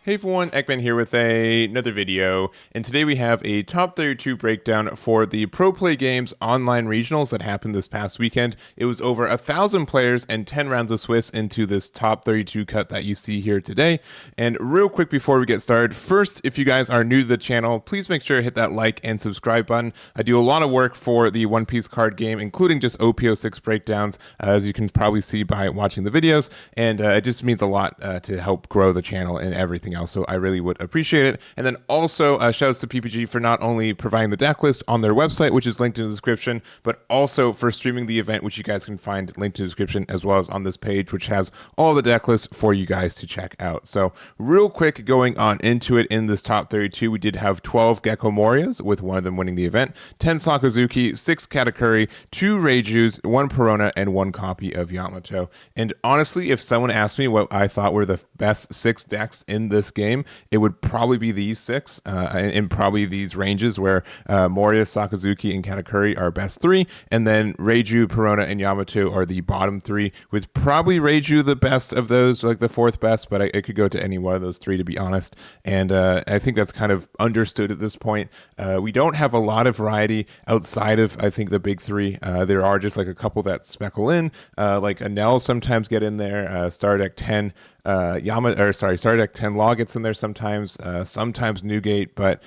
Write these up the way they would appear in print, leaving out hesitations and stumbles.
Hey everyone, Ekman here with another video, and today we have a top 32 breakdown for the Pro PlayGames online regionals that happened this past weekend. It was over 1,000 players and 10 rounds of Swiss into this top 32 cut that you see here today. And real quick before we get started, first, if you guys are new to the channel, please make sure to hit that like and subscribe button. I do a lot of work for the One Piece card game, including just OP06 breakdowns, as you can probably see by watching the videos, and it just means a lot to help grow the channel and everything else. So I really would appreciate it. And then also shout outs to PPG for not only providing the deck list on their website, which is linked in the description, but also for streaming the event, which you guys can find linked in the description, as well as on this page, which has all the deck lists for you guys to check out. So real quick, going on into it, in this top 32, we did have 12 Gecko Morias, with one of them winning the event, 10 Sakazuki, 6 Katakuri, 2 Reijus, 1 Perona, and 1 copy of Yamato. And honestly, if someone asked me what I thought were the best 6 decks in this game, it would probably be these 6, in probably these ranges where Moria, Sakazuki, and Katakuri are best 3, and then Reiju, Perona, and Yamato are the bottom 3, with probably Reiju the best of those, like the 4th best, but it could go to any one of those 3, to be honest. And I think that's kind of understood at this point. We don't have a lot of variety outside of, I think, the big 3. There are just like a couple that speckle in, like Anel sometimes get in there, Star Deck 10, Star Deck 10 Law gets in there sometimes, sometimes Newgate, but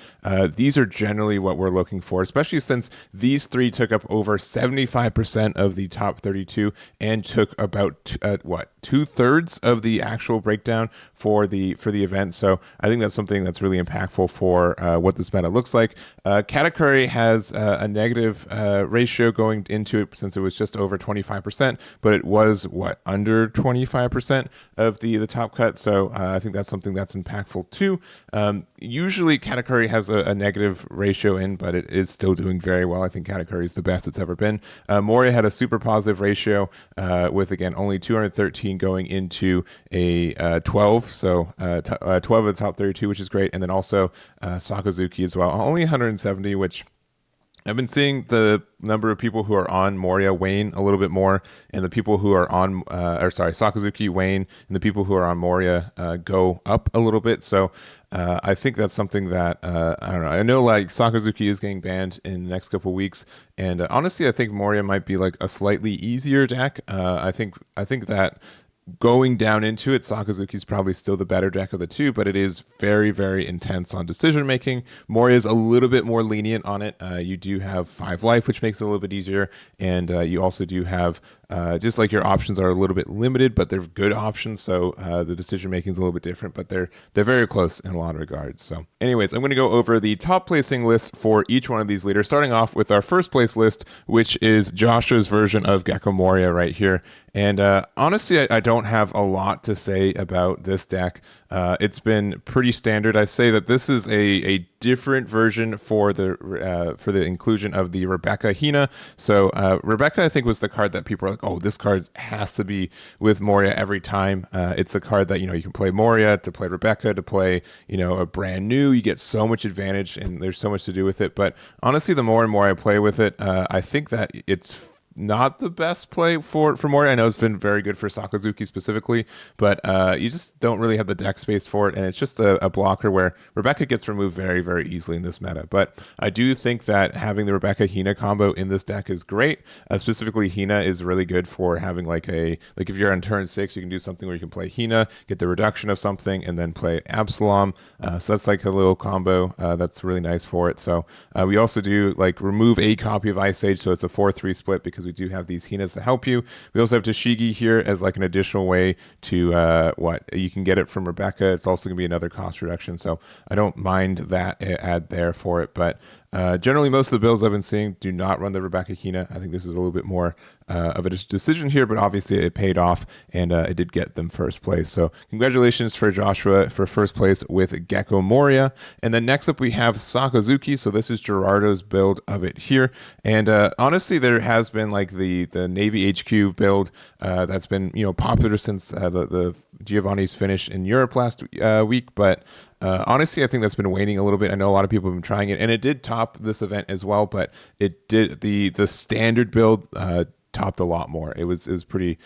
these are generally what we're looking for, especially since these 3 took up over 75% of the top 32 and took about 2/3 of the actual breakdown for the event. So I think that's something that's really impactful for what this meta looks like. Katakuri has a negative ratio going into it, since it was just over 25%, but it was under 25% of the top cut. So I think that's something that's impactful too. Usually Katakuri has a negative ratio in, but it is still doing very well. I think Katakuri is the best it's ever been. Moria had a super positive ratio, with, again, only 213 going into a 12. So 12 of the top 32, which is great. And then also Sakazuki as well, only 170, which I've been seeing the number of people who are on Moria wane a little bit more, and the people who are on, Sakazuki wane, and the people who are on Moria go up a little bit. So I think that's something that, I don't know. I know like Sakazuki is getting banned in the next couple of weeks, and honestly, I think Moria might be like a slightly easier deck. I think that going down into it, Sakazuki is probably still the better deck of the 2, but it is very, very intense on decision making. Moria is a little bit more lenient on it. You do have 5 life, which makes it a little bit easier, and you also do have just like your options are a little bit limited, but they're good options. So the decision making is a little bit different, but they're very close in a lot of regards. So anyways, I'm going to go over the top placing list for each one of these leaders, starting off with our first place list, which is Joshua's version of Gecko Moria right here. And honestly, I don't have a lot to say about this deck. It's been pretty standard. I say that this is a different version for the inclusion of the Rebecca Hina. So Rebecca, I think, was the card that people are like, oh, this card has to be with Moria every time. It's the card that, you can play Moria, to play Rebecca, to play, a brand new. You get so much advantage, and there's so much to do with it. But honestly, the more and more I play with it, I think that it's not the best play for Moria. I know it's been very good for Sakazuki specifically, but you just don't really have the deck space for it, and it's just a blocker where Rebecca gets removed very, very easily in this meta. But I do think that having the Rebecca Hina combo in this deck is great. Specifically, Hina is really good for having like if you're on turn 6, you can do something where you can play Hina, get the reduction of something, and then play Absalom. So that's like a little combo that's really nice for it. So we also do like remove a copy of Ice Age, so it's a 4-3 split, because we do have these Hinas to help you. We also have Tashigi here as like an additional way to you can get it from Rebecca. It's also going to be another cost reduction, so I don't mind that add there for it. But generally, most of the builds I've been seeing do not run the Rebecca Hina. I think this is a little bit more of a decision here, but obviously it paid off, and it did get them first place. So congratulations for Joshua for first place with Gecko Moria. And then next up we have Sakazuki. So this is Gerardo's build of it here. And honestly, there has been like the Navy HQ build that's been popular since the Giovanni's finish in Europe last week, but honestly, I think that's been waning a little bit. I know a lot of people have been trying it, and it did top this event as well, but it did the standard build topped a lot more. It was pretty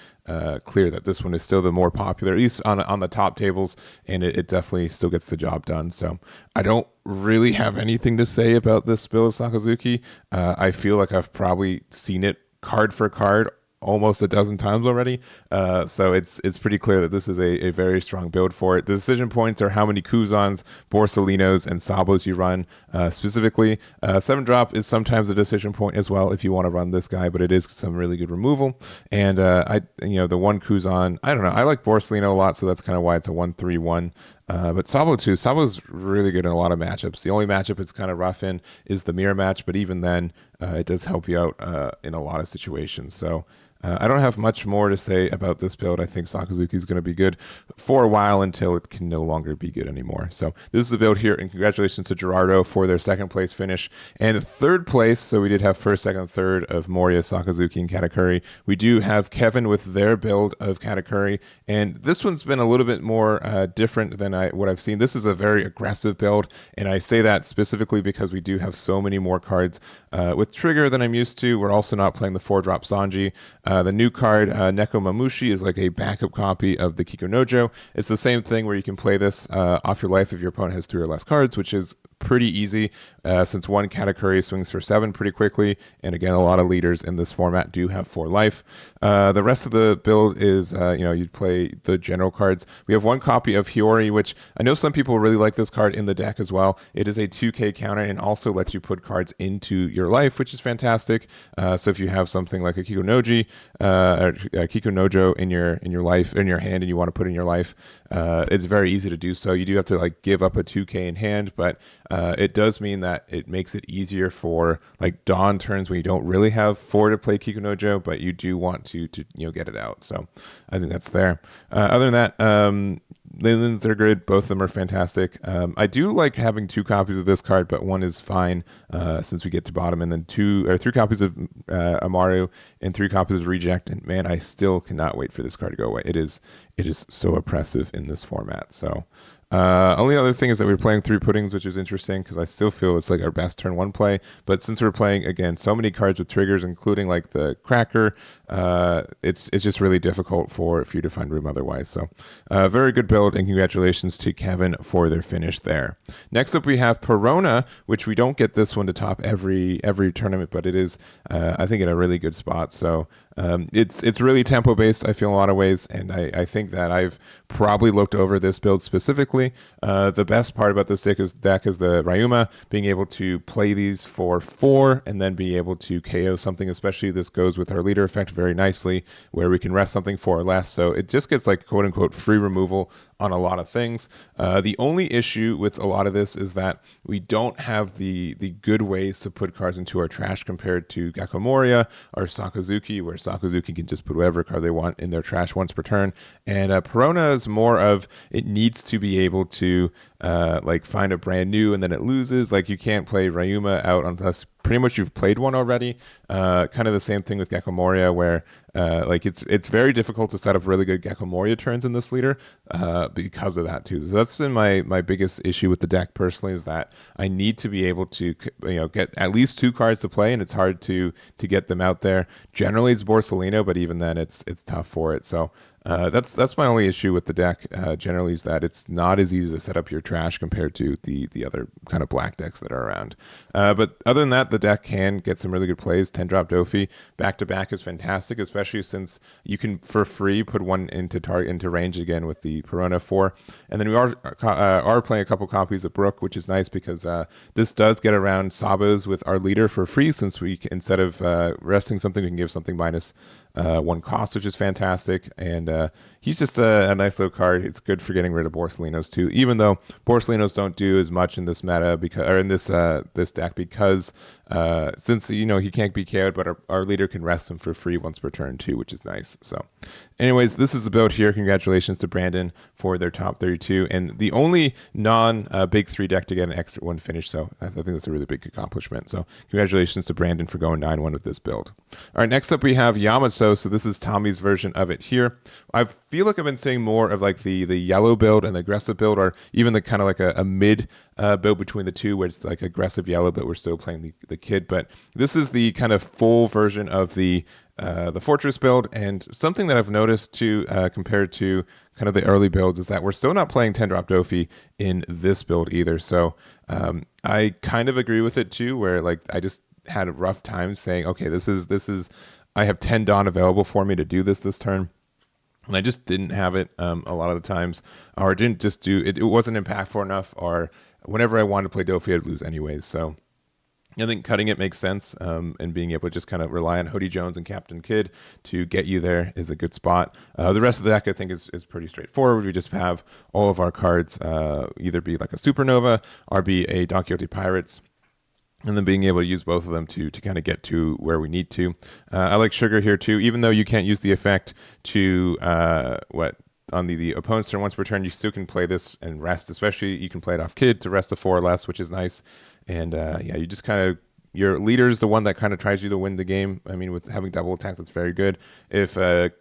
clear that this one is still the more popular, at least on the top tables, and it definitely still gets the job done. So I don't really have anything to say about this build of Sakazuki. I feel like I've probably seen it card for card almost a dozen times already. So it's pretty clear that this is a very strong build for it. The decision points are how many Kuzans, Borsalinos, and Sabos you run. Specifically, 7-drop is sometimes a decision point as well if you want to run this guy, but it is some really good removal. And the one Kuzan, I don't know, I like Borsalino a lot, so that's kind of why it's a 1-3-1. But Sabo too. Sabo's really good in a lot of matchups. The only matchup it's kind of rough in is the mirror match, but even then, it does help you out in a lot of situations. So I don't have much more to say about this build. I think Sakazuki is going to be good for a while until it can no longer be good anymore. So this is the build here, and congratulations to Gerardo for their second place finish and third place. So we did have first, second, third of Moria, Sakazuki, and Katakuri. We do have Kevin with their build of Katakuri, and this one's been a little bit more different than what I've seen. This is a very aggressive build, and I say that specifically because we do have so many more cards with Trigger than I'm used to. We're also not playing the 4-drop Sanji. The new card, Neko Mamushi, is like a backup copy of the Kikunojo. It's the same thing where you can play this off your life if your opponent has 3 or less cards, which is pretty easy since one Katakuri swings for 7 pretty quickly. And again, a lot of leaders in this format do have 4 life. The rest of the build is, you'd play the general cards. We have 1 copy of Hiyori, which I know some people really like this card in the deck as well. It is a 2k counter and also lets you put cards into your life, which is fantastic. So if you have something like a Kikunoji, or Kikunojo in your life, in your hand, and you want to put in your life, it's very easy to do so. You do have to give up a 2k in hand, but it does mean that it makes it easier for dawn turns when you don't really have 4 to play Kikunojo, but you do want to get it out. So I think that's there. Other than that, Leylands are good. Both of them are fantastic. I do like having 2 copies of this card, but 1 is fine since we get to bottom, and then 2 or 3 copies of Amaru and 3 copies of Reject. And man, I still cannot wait for this card to go away. It is so oppressive in this format. So only other thing is that we're playing 3 puddings, which is interesting because I still feel it's our best turn 1 play. But since we're playing again so many cards with triggers, including the Cracker, it's just really difficult for you to find room otherwise. So very good build, and congratulations to Kevin for their finish there. Next up we have Perona, which we don't get this one to top every tournament, but it is I think in a really good spot. So it's really tempo based, I feel, in a lot of ways, and I think that I've probably looked over this build specifically. The best part about this deck is the Ryuma, being able to play these for 4 and then be able to KO something, especially this goes with our leader effect very nicely, where we can rest something 4 or less. So it just gets quote unquote free removal on a lot of things. The only issue with a lot of this is that we don't have the good ways to put cards into our trash compared to Gecko Moria or Sakazuki, where Sakazuki can just put whatever card they want in their trash once per turn. And Perona is more of, it needs to be able to find a brand new and then it loses. You can't play Ryuma out unless pretty much you've played one already. Kind of the same thing with Gecko Moria, where it's very difficult to set up really good Gecko Moria turns in this leader because of that too. So that's been my biggest issue with the deck personally, is that I need to be able to get at least 2 cards to play, and it's hard to get them out there. Generally it's Borsalino, but even then it's tough for it. So that's my only issue with the deck generally, is that it's not as easy to set up your trash compared to the other kind of black decks that are around. But other than that, the deck can get some really good plays. 10-drop Dofi back-to-back is fantastic, especially since you can, for free, put 1 into range again with the Perona 4. And then we are playing a couple copies of Brook, which is nice because this does get around Sabos with our leader for free, since we can, instead of resting something, we can give something minus 1 cost, which is fantastic. And he's just a nice little card. It's good for getting rid of Borsalinos too, even though Borsalinos don't do as much in this meta in this deck, because since he can't be KO'd, but our leader can rest him for free once per turn too, which is nice. So anyways, this is the build here. Congratulations to Brandon for their top 32, and the only non big 3 deck to get an extra 1 finish. So I think that's a really big accomplishment. So congratulations to Brandon for going 9-1 with this build. All right, next up we have Yamato. So this is Tommy's version of it here. I feel like I've been seeing more of the yellow build and the aggressive build, or even the kind of a mid build between the two, where it's like aggressive yellow, but we're still playing the kid. But this is the kind of full version of the fortress build, and something that I've noticed too, compared to kind of the early builds, is that we're still not playing 10-drop Dofi in this build either. So I kind of agree with it too, where like I just had a rough time saying, okay, this is I have 10 Dawn available for me to do this turn. And I just didn't have it a lot of the times, or didn't just do it. It wasn't impactful enough, or whenever I wanted to play Dofi, I'd lose anyways. So I think cutting it makes sense, and being able to just kind of rely on Hody Jones and Captain Kidd to get you there is a good spot. The rest of the deck, I think, is pretty straightforward. We just have all of our cards either be like a Supernova or be a Don Quixote Pirates, and then being able to use both of them to kind of get to where we need to. I like Sugar here too, even though you can't use the effect to on the opponent's turn once per turn, you still can play this and rest. Especially you can play it off Kid to rest a 4 or less, which is nice. And yeah, you just kind of, your leader is the one that kind of tries you to win the game. I mean, with having double attack, that's very good. If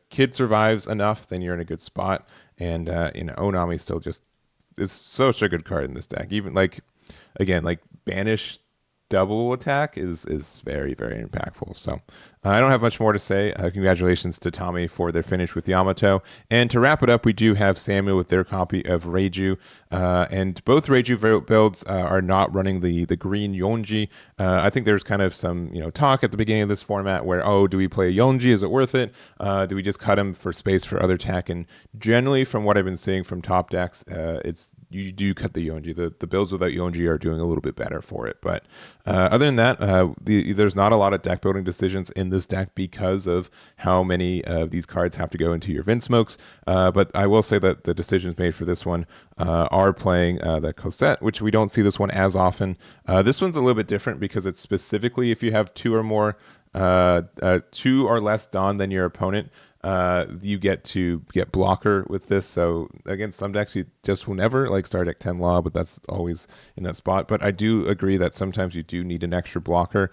Kid survives enough, then you're in a good spot. And Onami still just is such a good card in this deck. Even like, again, like Banish double attack is very, very impactful. So I don't have much more to say. Congratulations to Tommy for their finish with Yamato. And to wrap it up, we do have Samuel with their copy of Reiju. And both Reiju builds are not running the green Yonji. I think there's kind of some talk at the beginning of this format where, oh, do we play a Yonji? Is it worth it? Do we just cut him for space for other tech? And generally, from what I've been seeing from top decks, you do cut the Yonji. The builds without Yonji are doing a little bit better for it. But other than that, there's not a lot of deck building decisions in this deck because of how many of these cards have to go into your Vinsmokes. But I will say that the decisions made for this one are playing the Cosette, which we don't see this one as often. This one's a little bit different because it's specifically if you have 2 or less Dawn than your opponent, you get to get blocker with this. So against some decks, you just will never like Star Deck 10 Law, but that's always in that spot. But I do agree that sometimes you do need an extra blocker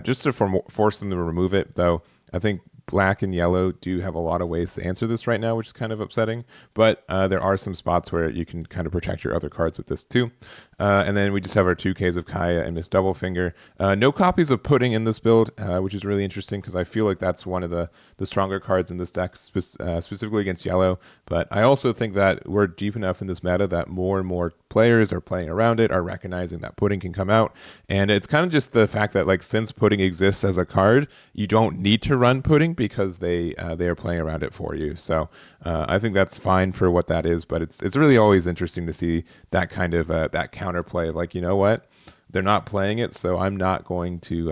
just to force them to remove it, though. I think black and yellow do have a lot of ways to answer this right now, which is kind of upsetting. But there are some spots where you can kind of protect your other cards with this too. And then we just have our 2Ks of Kaya and Miss Doublefinger. No copies of Pudding in this build, which is really interesting because I feel like that's one of the stronger cards in this deck, specifically against yellow. But I also think that we're deep enough in this meta that more and more players are playing around it, are recognizing that Pudding can come out. And it's kind of just the fact that like since Pudding exists as a card, you don't need to run Pudding because they are playing around it for you. So I think that's fine for what that is, but it's really always interesting to see that kind of that counterplay of like, you know what, they're not playing it, so I'm not going to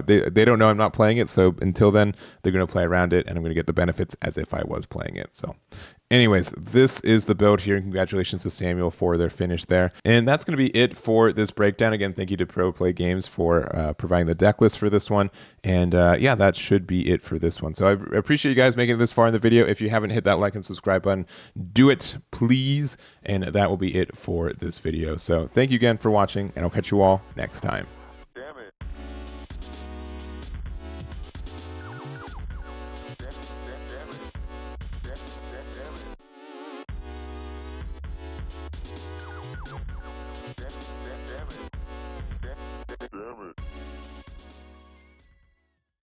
they don't know I'm not playing it, so until then they're going to play around it and I'm going to get the benefits as if I was playing it. So anyways, this is the build here. Congratulations to Samuel for their finish there. And that's going to be it for this breakdown. Again, thank you to PlayGames for providing the deck list for this one. And yeah, that should be it for this one. So I appreciate you guys making it this far in the video. If you haven't hit that like and subscribe button, do it, please. And that will be it for this video. So thank you again for watching, and I'll catch you all next time.